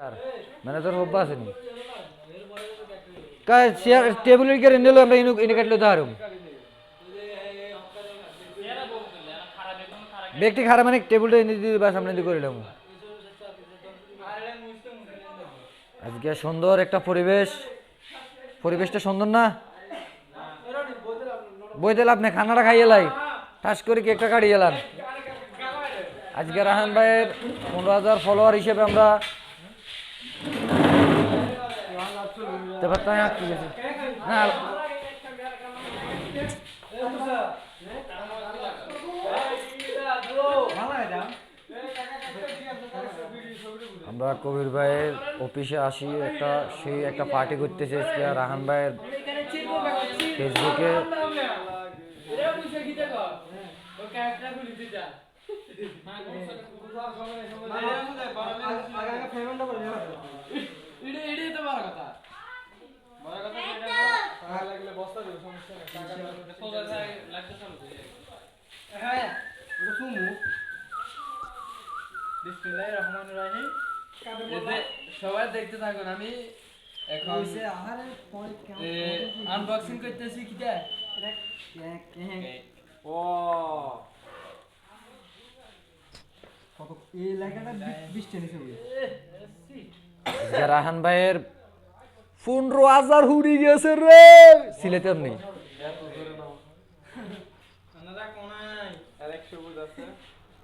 মানে তোর হব্বা আসেনি কাজ টেবিলের কে নিলো আমরা ইনি কাটলো দারুম ব্যক্তি খারাপ মানে টেবিলটা এনে দিয়ে বা সামনে দিয়ে করিলাম আজকে সুন্দর একটা পরিবেশটা সুন্দর না বইতে লাভ নেই খানাটা খাইয়ে লাই ঠাস করে কেকটা কাটিয়ে এলাম আজকে রাহান ভাইয়ের 15,000 ফলোয়ার হিসেবে আমরা না আমরা কবির ভাইয়ের অফিসে আসি সেই একটা পার্টি করতেছে রাহান ভাইয়ের ফেসবুকে সবাই দেখতে থাকুন আমি এখন আনবক্সিং করতেছি কিটা ও কত এই লেখাটা 20 টা নিচে রাহান ভাইয়ের 15,000 হুড়ি গেছে রে সিলেটের নেই এত করে নাও আনারা কোনায় আর 100 বুঝ আছে